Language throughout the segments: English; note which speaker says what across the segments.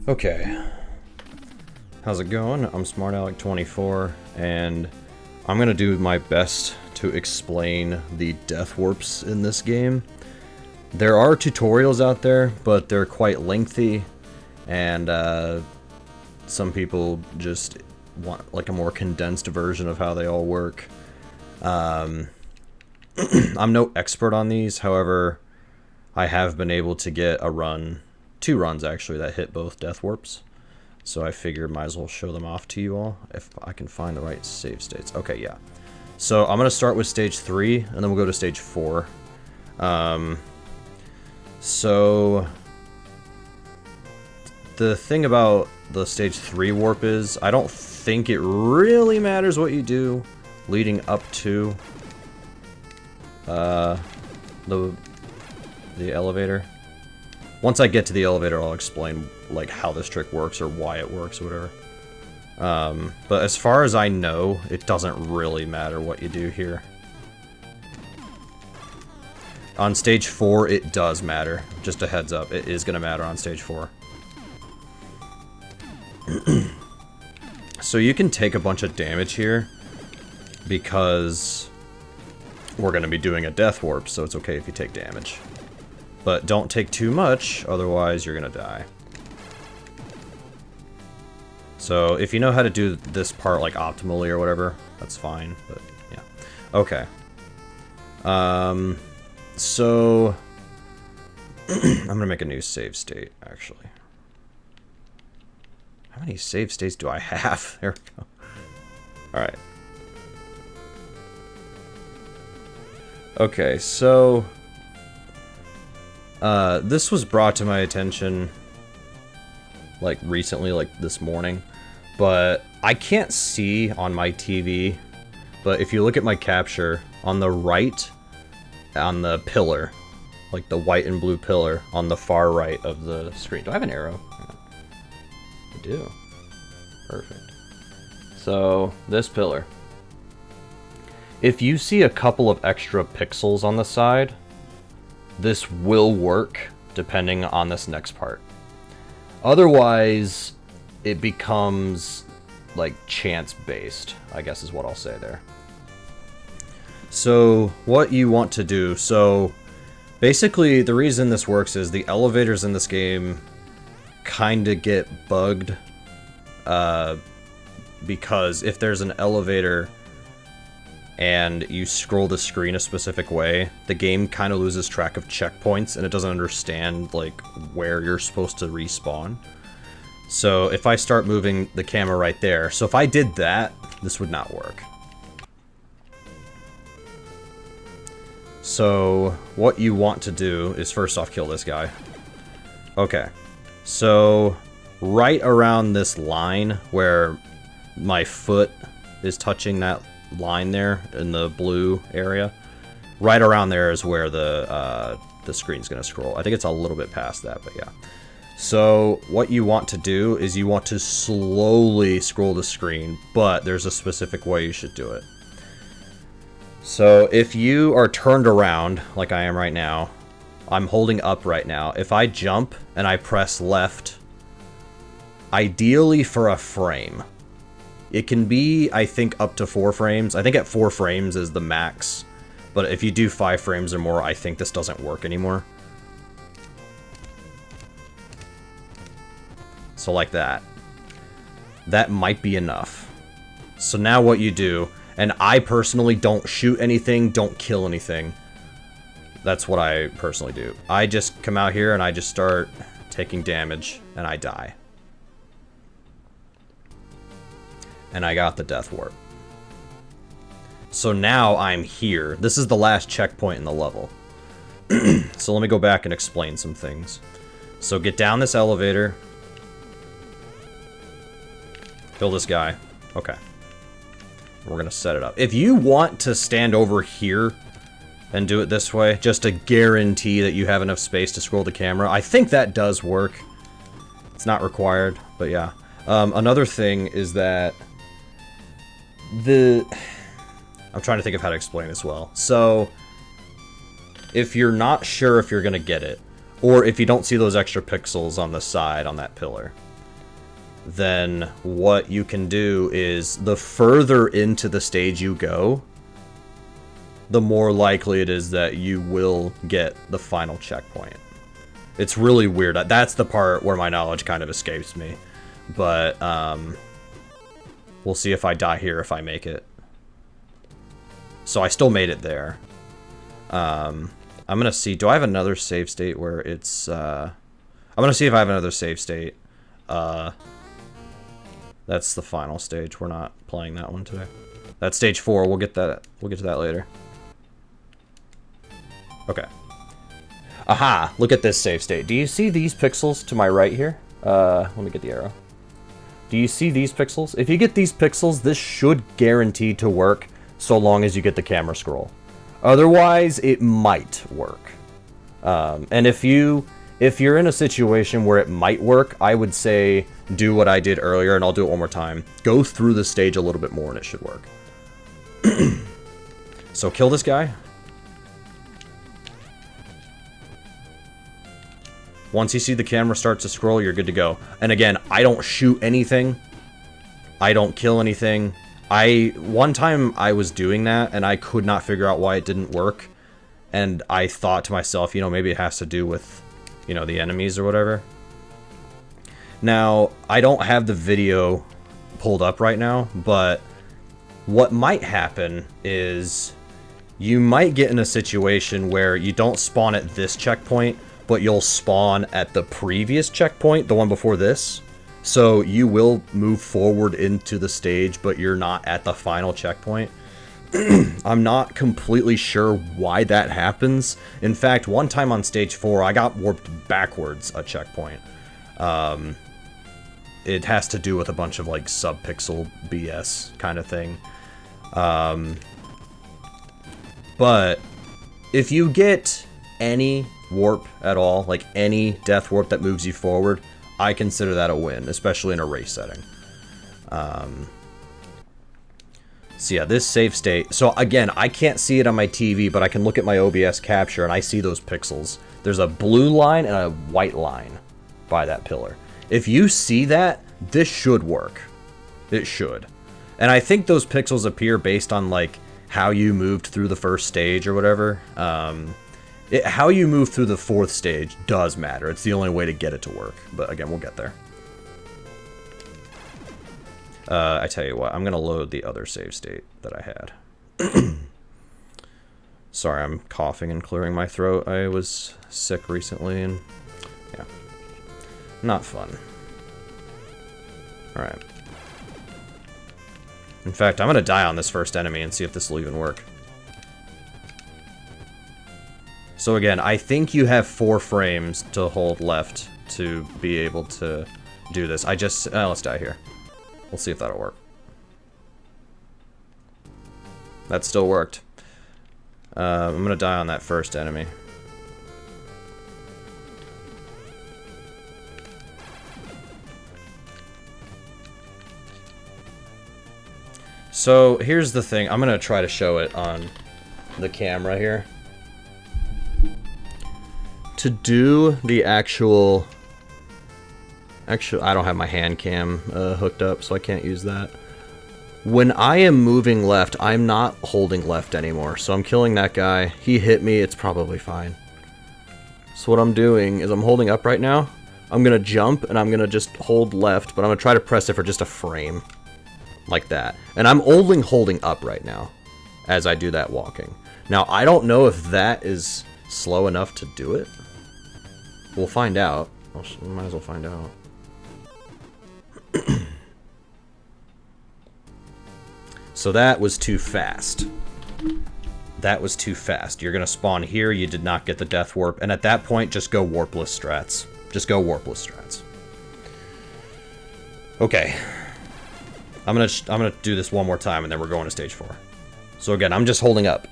Speaker 1: Okay, how's it going? I'm SmartAlec24, and I'm gonna do my best to explain the Deathwarps in this game. There are tutorials out there, but they're quite lengthy, and some people just want like a more condensed version of how they all work. I'm no expert on these, however, I have been able to get a run, 2 runs actually, that hit both Deathwarps. So I figured might as well show them off to you all, if I can find the right save states. Okay, yeah. So I'm going to start with stage 3, and then we'll go to stage 4. So the thing about the stage 3 warp is, I don't think it really matters what you do leading up to the elevator. Once I get to the elevator, I'll explain like how this trick works or why it works or whatever. But as far as I know, it doesn't really matter what you do here. On stage 4, it does matter. Just a heads up, it is going to matter on stage 4. So you can take a bunch of damage here because we're going to be doing a death warp, so it's okay if you take damage. But don't take too much, otherwise you're going to die. So if you know how to do this part like optimally or whatever, that's fine, but yeah. Okay. So I'm going to make a new save state, actually. How many save states do I have? There we go. Alright. Okay, so this was brought to my attention like recently, like this morning, but I can't see on my TV, but if you look at my capture on the right, on the pillar, like the white and blue pillar on the far right of the screen. Do I have an arrow? I do. Perfect. So this pillar, if you see a couple of extra pixels on the side, this will work depending on this next part. Otherwise, it becomes like chance based, I guess is what I'll say there. So what you want to do, so basically the reason this works is the elevators in this game kind of get bugged, because if there's an elevator and you scroll the screen a specific way, the game kind of loses track of checkpoints and it doesn't understand like where you're supposed to respawn. So if I start moving the camera right there, so if I did that, this would not work. So what you want to do is first off kill this guy. Okay, so right around this line where my foot is touching that line there in the blue area, right around there is where the screen's gonna scroll. I think it's a little bit past that, but yeah. So what you want to do is you want to slowly scroll the screen, but there's a specific way you should do it. So if you are turned around like I am right now, I'm holding up right now. If I jump and I press left, ideally for a frame. It can be, I think, up to 4 frames. I think at 4 frames is the max. But if you do 5 frames or more, I think this doesn't work anymore. So like that. That might be enough. So now what you do, and I personally don't shoot anything, don't kill anything. That's what I personally do. I just come out here and I just start taking damage and I die. And I got the death warp. So now I'm here. This is the last checkpoint in the level. So let me go back and explain some things. So get down this elevator. Kill this guy. Okay. We're gonna set it up. If you want to stand over here and do it this way, just to guarantee that you have enough space to scroll the camera, I think that does work. It's not required, but yeah. Another thing is that I'm trying to think of how to explain this well. So if you're not sure if you're gonna get it, or if you don't see those extra pixels on the side on that pillar, then what you can do is the further into the stage you go, the more likely it is that you will get the final checkpoint. It's really weird. That's the part where my knowledge kind of escapes me. But we'll see if I die here if I make it. So I still made it there. I'm going to see, do I have another save state where it's... I'm going to see if I have another save state. That's the final stage. We're not playing that one today. That's stage 4. We'll get to that later. Okay. Aha! Look at this save state. Do you see these pixels to my right here? Let me get the arrow. Do you see these pixels? If you get these pixels, this should guarantee to work so long as you get the camera scroll. Otherwise, it might work. And if you're in a situation where it might work, I would say do what I did earlier, and I'll do it one more time. Go through the stage a little bit more, and it should work. So kill this guy. Once you see the camera start to scroll, you're good to go. And again, I don't shoot anything. I don't kill anything. One time I was doing that, and I could not figure out why it didn't work. And I thought to myself, you know, maybe it has to do with, you know, the enemies or whatever. Now, I don't have the video pulled up right now, but what might happen is you might get in a situation where you don't spawn at this checkpoint, but you'll spawn at the previous checkpoint, the one before this. So you will move forward into the stage, but you're not at the final checkpoint. I'm not completely sure why that happens. In fact, one time on stage 4, I got warped backwards a checkpoint. It has to do with a bunch of like sub-pixel BS kind of thing. But if you get any warp at all, like any death warp that moves you forward, I consider that a win, especially in a race setting. So yeah, this save state. So again, I can't see it on my TV, but I can look at my OBS capture and I see those pixels. There's a blue line and a white line by that pillar. If you see that, this should work. It should. And I think those pixels appear based on like how you moved through the first stage or whatever. How you move through the 4th stage does matter. It's the only way to get it to work. But again, we'll get there. I tell you what, I'm going to load the other save state that I had. Sorry, I'm coughing and clearing my throat. I was sick recently and yeah, not fun. Alright. In fact, I'm going to die on this first enemy and see if this will even work. So again, I think you have 4 frames to hold left to be able to do this. Let's die here. We'll see if that'll work. That still worked. I'm gonna die on that first enemy. So here's the thing. I'm gonna try to show it on the camera here. To do the actually, I don't have my hand cam hooked up, so I can't use that. When I am moving left, I'm not holding left anymore, so I'm killing that guy. He hit me, it's probably fine. So what I'm doing is I'm holding up right now. I'm going to jump, and I'm going to just hold left, but I'm going to try to press it for just a frame. Like that. And I'm only holding up right now as I do that walking. Now, I don't know if that is slow enough to do it. We'll find out. We might as well find out. So that was too fast. That was too fast. You're going to spawn here. You did not get the death warp. And at that point, just go warpless strats. Just go warpless strats. Okay. I'm gonna do this one more time, and then we're going to stage 4. So again, I'm just holding up.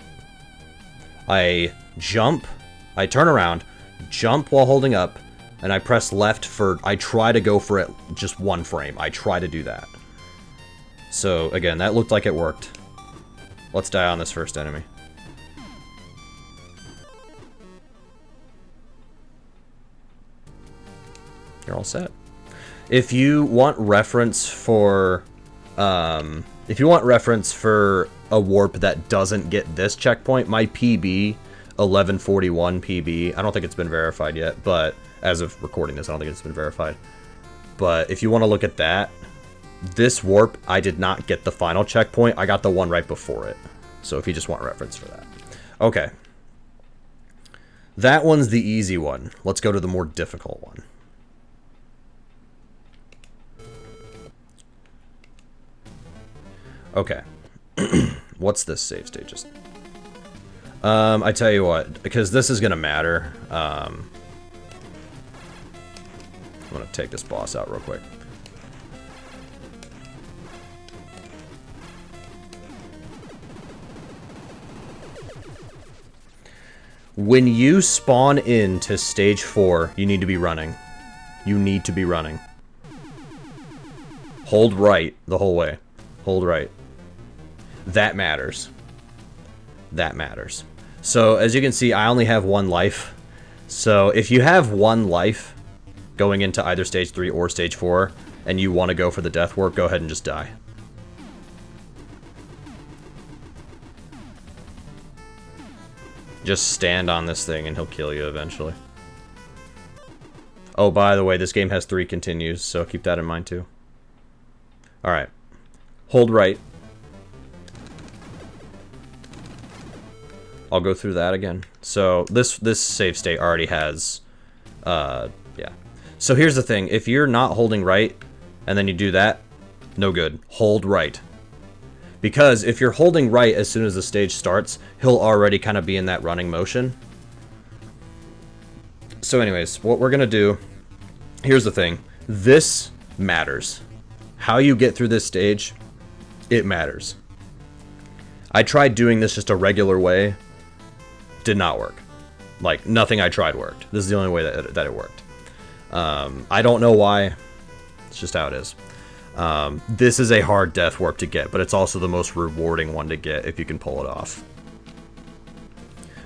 Speaker 1: I jump. I turn around. Jump while holding up. And I press left for... I try to go for it just 1 frame. I try to do that. So, again, that looked like it worked. Let's die on this first enemy. You're all set. If you want reference for, if you want reference for a warp that doesn't get this checkpoint, my PB, 1141 PB, I don't think it's been verified yet, but as of recording this, I don't think it's been verified. But if you want to look at that, this warp, I did not get the final checkpoint. I got the one right before it. So if you just want reference for that. Okay. That one's the easy one. Let's go to the more difficult one. Okay. What's this save stages? I tell you what, because this is going to matter. I'm going to take this boss out real quick. When you spawn into stage 4, you need to be running. You need to be running. Hold right the whole way. Hold right. That matters. That matters. So, as you can see, I only have 1 life. So, if you have 1 life going into either stage 3 or stage 4, and you want to go for the death warp, go ahead and just die. Just stand on this thing and he'll kill you eventually. Oh, by the way, this game has 3 continues, so keep that in mind too. Alright. Hold right. I'll go through that again. So, this save state already has... yeah. So here's the thing. If you're not holding right, and then you do that, no good. Hold right. Because if you're holding right as soon as the stage starts, he'll already kind of be in that running motion. So anyways, what we're going to do, here's the thing. This matters. How you get through this stage, it matters. I tried doing this just a regular way. Did not work. Like, nothing I tried worked. This is the only way that it worked. I don't know why. It's just how it is. This is a hard death warp to get, but it's also the most rewarding one to get if you can pull it off.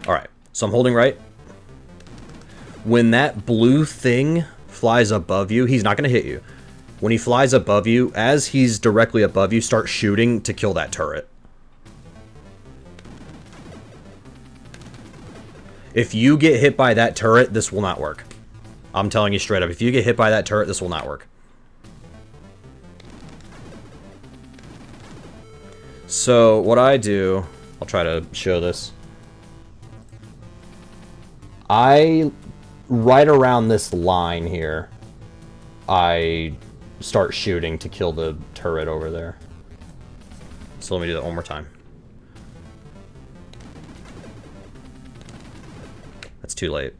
Speaker 1: Alright, so I'm holding right. When that blue thing flies above you, he's not going to hit you. When he flies above you, as he's directly above you, start shooting to kill that turret. If you get hit by that turret, this will not work. I'm telling you straight up, if you get hit by that turret, this will not work. So, what I do, I'll try to show this. Right around this line here, I start shooting to kill the turret over there. So let me do that one more time. That's too late.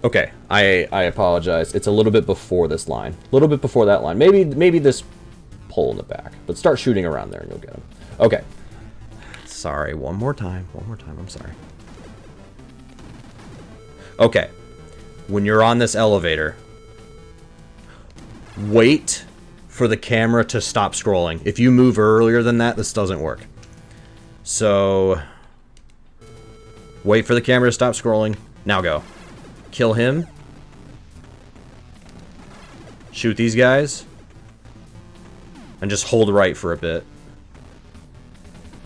Speaker 1: Okay, I apologize. It's a little bit before this line. A little bit before that line. Maybe this pole in the back. But start shooting around there and you'll get him. Okay. Sorry, one more time. One more time, I'm sorry. Okay. When you're on this elevator, wait for the camera to stop scrolling. If you move earlier than that, this doesn't work. So, wait for the camera to stop scrolling. Now go. Kill him. Shoot these guys. And just hold right for a bit.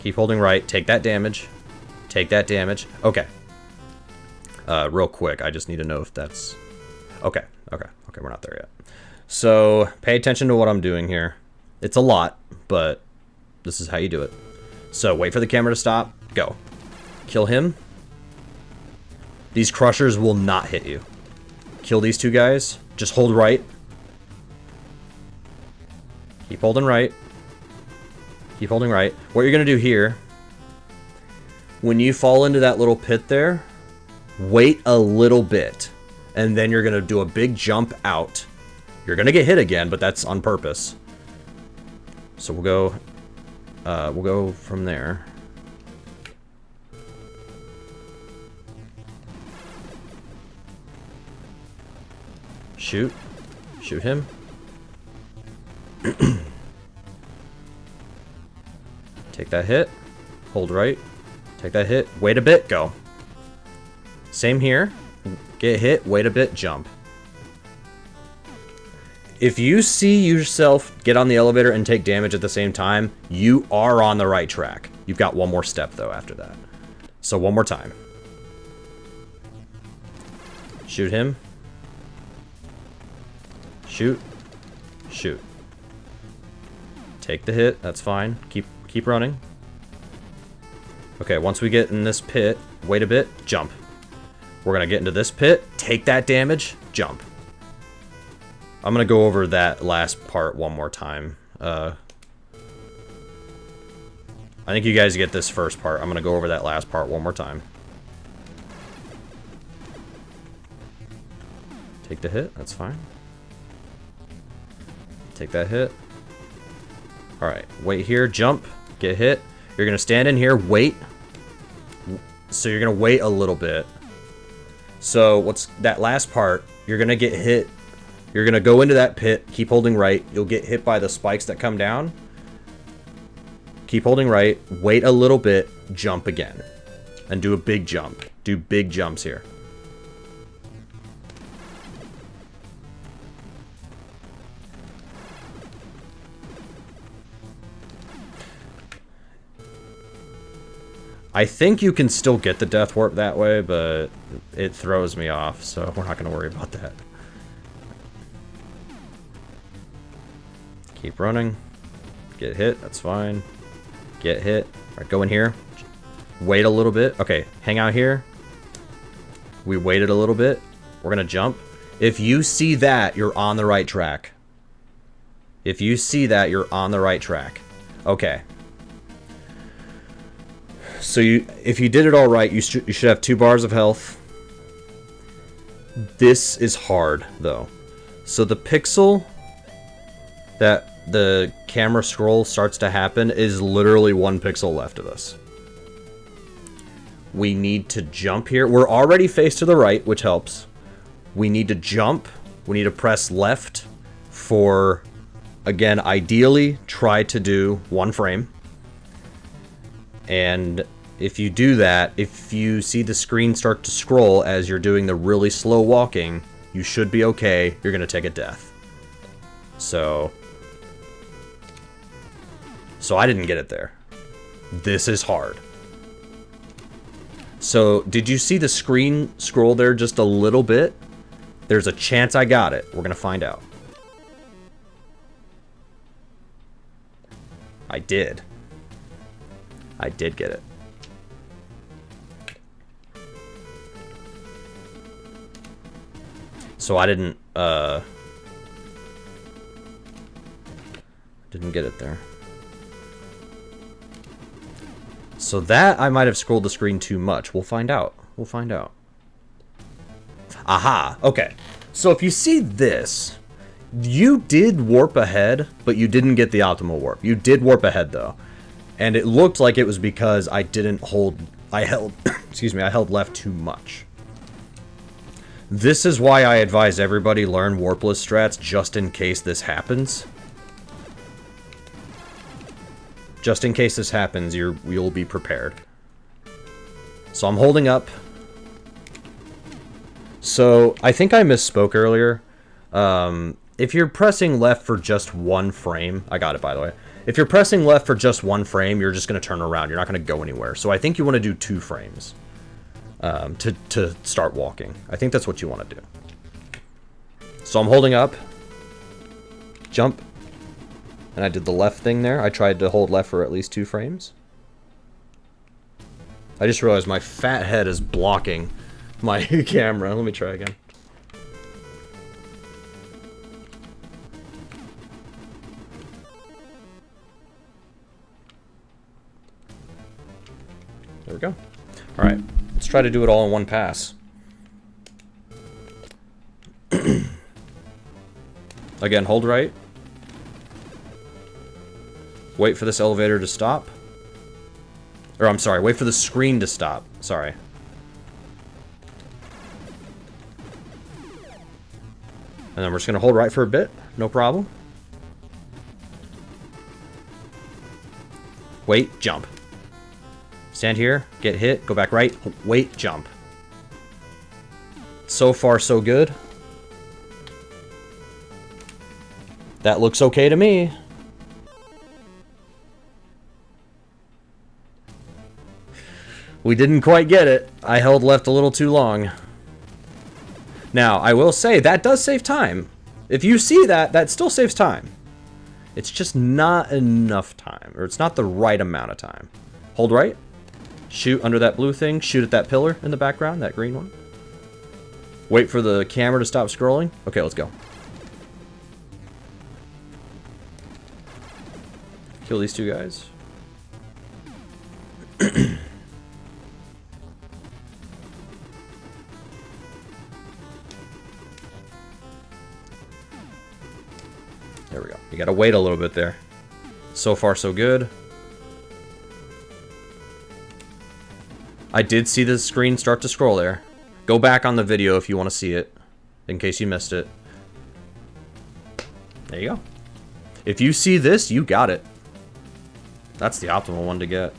Speaker 1: Keep holding right. Take that damage. Take that damage. Okay. Real quick, I just need to know if that's... Okay, we're not there yet. So, pay attention to what I'm doing here. It's a lot, but this is how you do it. So, wait for the camera to stop. Go. Kill him. These crushers will not hit you. Kill these 2 guys. Just hold right. Keep holding right. Keep holding right. What you're going to do here, when you fall into that little pit there, wait a little bit. And then you're going to do a big jump out. You're going to get hit again, but that's on purpose. So we'll go from there. Shoot. Shoot him. Take that hit. Hold right. Take that hit. Wait a bit. Go. Same here. Get hit, wait a bit, jump. If you see yourself get on the elevator and take damage at the same time, you are on the right track. You've got one more step, though, after that. So one more time. Shoot him. Shoot. Shoot. Take the hit, that's fine. Keep running. Okay, once we get in this pit, wait a bit, jump. We're gonna get into this pit, take that damage, jump. I'm gonna go over that last part one more time. I think you guys get this first part. I'm gonna go over that last part one more time. Take the hit, that's fine. Take that hit. Alright, wait here, jump, get hit. You're gonna stand in here, wait. So you're gonna wait a little bit. So what's that last part, you're gonna get hit. You're gonna go into that pit, keep holding right. You'll get hit by the spikes that come down. Keep holding right, wait a little bit, jump again. And do a big jump. Do big jumps here. I think you can still get the death warp that way, but it throws me off, so we're not going to worry about that. Keep running. Get hit, that's fine. Get hit. Alright, go in here. Wait a little bit. Okay, hang out here. We waited a little bit. We're going to jump. If you see that, you're on the right track. If you see that, you're on the right track. Okay. So if you did it all right, you should have 2 bars of health. This is hard, though. So the pixel that the camera scroll starts to happen is literally 1 pixel left of us. We need to jump here. We're already faced to the right, which helps. We need to jump. We need to press left for, again, ideally, try to do 1 frame. And if you do that, if you see the screen start to scroll as you're doing the really slow walking, you should be okay. You're going to take a death. So I didn't get it there. This is hard. So did you see the screen scroll there just a little bit? There's a chance I got it. We're going to find out. I did. I did get it. So I didn't get it there. So that I might have scrolled the screen too much. We'll find out. We'll find out. Aha. Okay. So if you see this, you did warp ahead, but you didn't get the optimal warp. You did warp ahead though. And it looked like it was because I held left too much. This is why I advise everybody learn warpless strats just in case this happens. Just in case this happens, you'll be prepared. So I'm holding up. So I think I misspoke earlier. If you're pressing left for just 1 frame, I got it by the way. If you're pressing left for just 1 frame, you're just going to turn around. You're not going to go anywhere. So I think you want to do 2 frames to start walking. I think that's what you want to do. So I'm holding up. Jump. And I did the left thing there. I tried to hold left for at least 2 frames. I just realized my fat head is blocking my camera. Let me try again. There we go. Alright, let's try to do it all in one pass. Again, hold right. Wait for this elevator to stop. Or, I'm sorry, wait for the screen to stop. Sorry. And then we're just going to hold right for a bit. No problem. Wait, jump. Stand here, get hit, go back right, wait, jump. So far, so good. That looks okay to me. We didn't quite get it. I held left a little too long. Now, I will say, that does save time. If you see that, that still saves time. It's just not enough time, or it's not the right amount of time. Hold right. Shoot under that blue thing. Shoot at that pillar in the background, that green one. Wait for the camera to stop scrolling. Okay, let's go. Kill these two guys. There we go. You gotta wait a little bit there. So far, so good. I did see the screen start to scroll there. Go back on the video if you want to see it, in case you missed it. There you go. If you see this, you got it. That's the optimal one to get.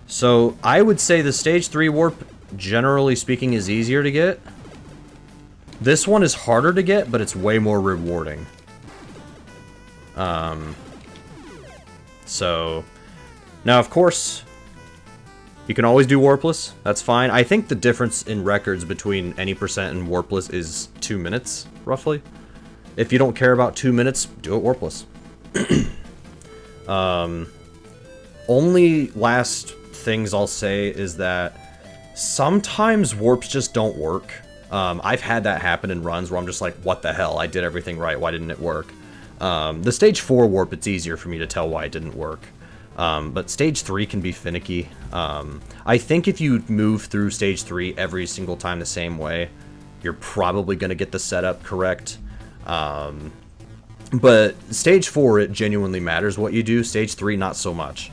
Speaker 1: So, I would say the stage 3 warp, generally speaking, is easier to get. This one is harder to get, but it's way more rewarding. So, now of course, you can always do warpless. That's fine. I think the difference in records between any percent and warpless is 2 minutes, roughly. If you don't care about 2 minutes, do it warpless. Only last things I'll say is that sometimes warps just don't work. I've had that happen in runs where I'm just like, what the hell? I did everything right. Why didn't it work? The stage 4 warp, it's easier for me to tell why it didn't work. But stage 3 can be finicky. I think if you move through stage 3 every single time the same way, you're probably going to get the setup correct. But stage 4, it genuinely matters what you do. Stage 3, not so much.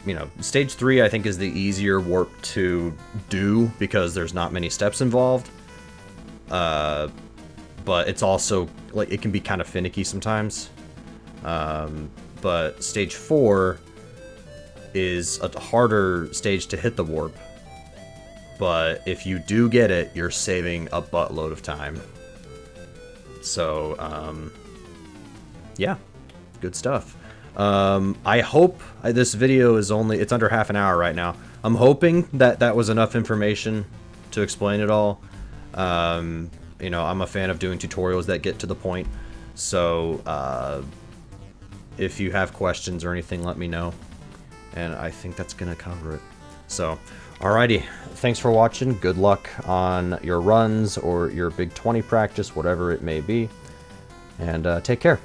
Speaker 1: You know, stage 3 I think is the easier warp to do because there's not many steps involved. But it's also, like, it can be kind of finicky sometimes. But stage 4 is a harder stage to hit the warp. But if you do get it, you're saving a buttload of time. So, yeah, good stuff. I hope this video is it's under half an hour right now. I'm hoping that that was enough information to explain it all. You know, I'm a fan of doing tutorials that get to the point. So, if you have questions or anything, let me know. And I think that's gonna cover it. So, alrighty. Thanks for watching. Good luck on your runs or your Big 20 practice, whatever it may be. And take care.